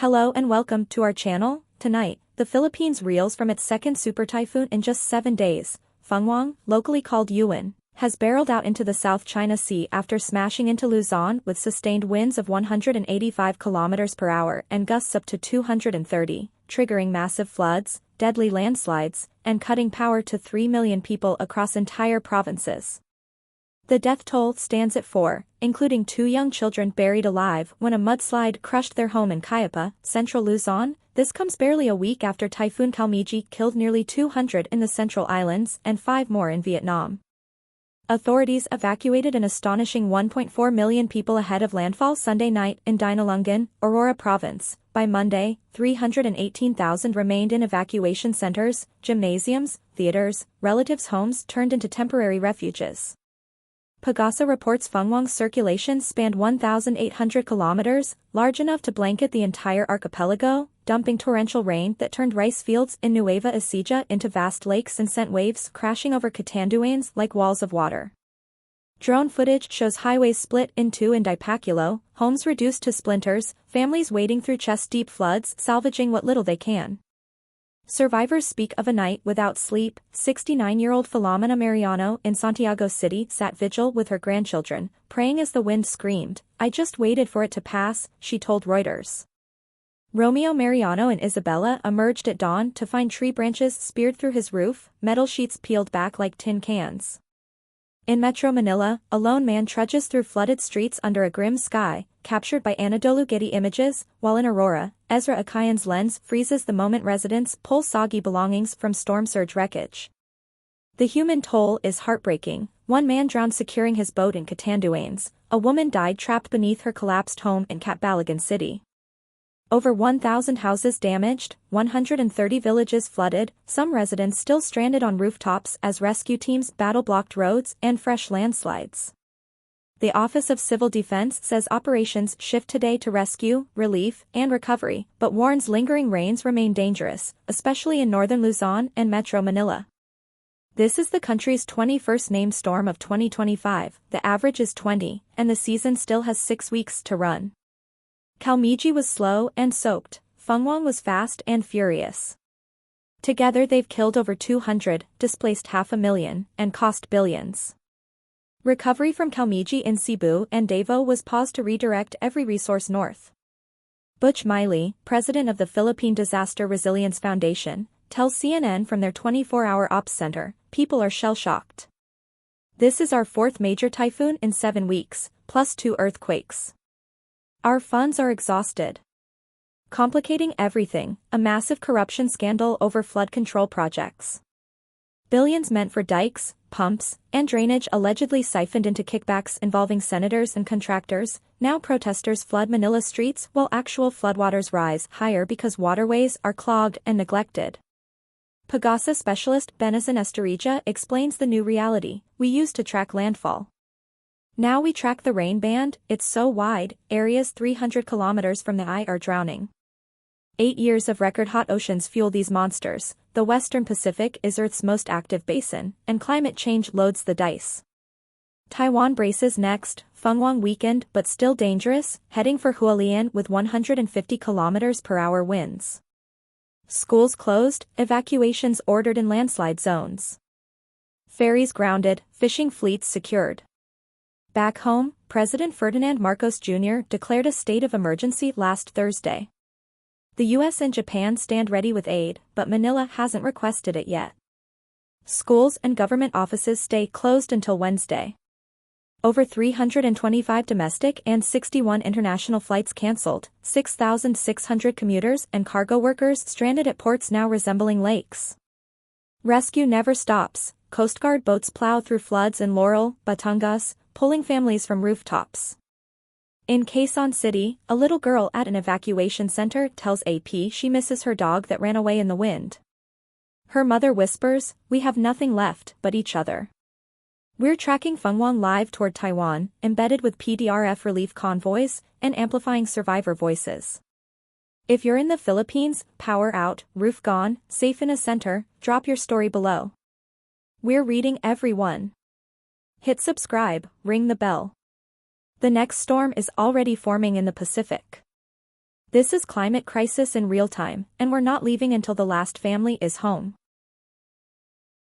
Hello and welcome to our channel. Tonight, the Philippines reels from its second super typhoon in just 7 days. Fung-wong, locally called Uwan, has barreled out into the South China Sea after smashing into Luzon with sustained winds of 185 kilometers per hour and gusts up to 230, triggering massive floods, deadly landslides, and cutting power to 3 million people across entire provinces. The death toll stands at 4, including 2 young children buried alive when a mudslide crushed their home in Cayapa, central Luzon. This comes barely a week after Typhoon Kalmaegi killed nearly 200 in the Central Islands and 5 more in Vietnam. Authorities evacuated an astonishing 1.4 million people ahead of landfall Sunday night in Dinalungan, Aurora province. By Monday, 318,000 remained in evacuation centers, gymnasiums, theaters, relatives' homes turned into temporary refuges. Pagasa reports Fung-wong's circulation spanned 1,800 kilometers, large enough to blanket the entire archipelago, dumping torrential rain that turned rice fields in Nueva Ecija into vast lakes and sent waves crashing over Catanduanes like walls of water. Drone footage shows highways split in two in Dipaculo, homes reduced to splinters, families wading through chest-deep floods salvaging what little they can. Survivors speak of a night without sleep. 69-year-old Filomena Mariano in Santiago City sat vigil with her grandchildren, praying as the wind screamed. "I just waited for it to pass," she told Reuters. Romeo Mariano in Isabela emerged at dawn to find tree branches speared through his roof, metal sheets peeled back like tin cans. In Metro Manila, a lone man trudges through flooded streets under a grim sky, captured by Anadolu Getty images, while in Aurora, Ezra Akayan's lens freezes the moment residents pull soggy belongings from storm surge wreckage. The human toll is heartbreaking. One man drowned securing his boat in Catanduanes, a woman died trapped beneath her collapsed home in Catbalogan City. Over 1,000 houses damaged, 130 villages flooded, some residents still stranded on rooftops as rescue teams battle blocked roads and fresh landslides. The Office of Civil Defense says operations shift today to rescue, relief, and recovery, but warns lingering rains remain dangerous, especially in northern Luzon and Metro Manila. This is the country's 21st named storm of 2025, the average is 20, and the season still has 6 weeks to run. Kalmaegi was slow and soaked, Fung-wong was fast and furious. Together they've killed over 200, displaced 500,000, and cost billions. Recovery from Kalmaegi in Cebu and Davao was paused to redirect every resource north. Butch Miley, president of the Philippine Disaster Resilience Foundation, tells CNN from their 24-hour ops center, "People are shell-shocked. This is our 4th major typhoon in 7 weeks, plus 2 earthquakes. Our funds are exhausted." Complicating everything, a massive corruption scandal over flood control projects. Billions meant for dikes, pumps, and drainage allegedly siphoned into kickbacks involving senators and contractors. Now protesters flood Manila streets while actual floodwaters rise higher because waterways are clogged and neglected. Pagasa specialist Benison Esterija explains the new reality. "We used to track landfall. Now we track the rain band. It's so wide, areas 300 kilometers from the eye are drowning." 8 years of record hot oceans fuel these monsters. The Western Pacific is Earth's most active basin, and climate change loads the dice. Taiwan braces next. Fung-wong weakened but still dangerous, heading for Hualien with 150 kilometers per hour winds. Schools closed, evacuations ordered in landslide zones. Ferries grounded, fishing fleets secured. Back home, President Ferdinand Marcos Jr. declared a state of emergency last Thursday. The US and Japan stand ready with aid, but Manila hasn't requested it yet. Schools and government offices stay closed until Wednesday. Over 325 domestic and 61 international flights canceled, 6,600 commuters and cargo workers stranded at ports now resembling lakes. Rescue never stops. Coast Guard boats plow through floods in Laurel, Batangas, pulling families from rooftops. In Quezon City, a little girl at an evacuation center tells AP she misses her dog that ran away in the wind. Her mother whispers, "We have nothing left but each other." We're tracking Fung-wong live toward Taiwan, embedded with PDRF relief convoys, and amplifying survivor voices. If you're in the Philippines, power out, roof gone, safe in a center, drop your story below. We're reading every one. Hit subscribe, ring the bell. The next storm is already forming in the Pacific. This is climate crisis in real time, and we're not leaving until the last family is home.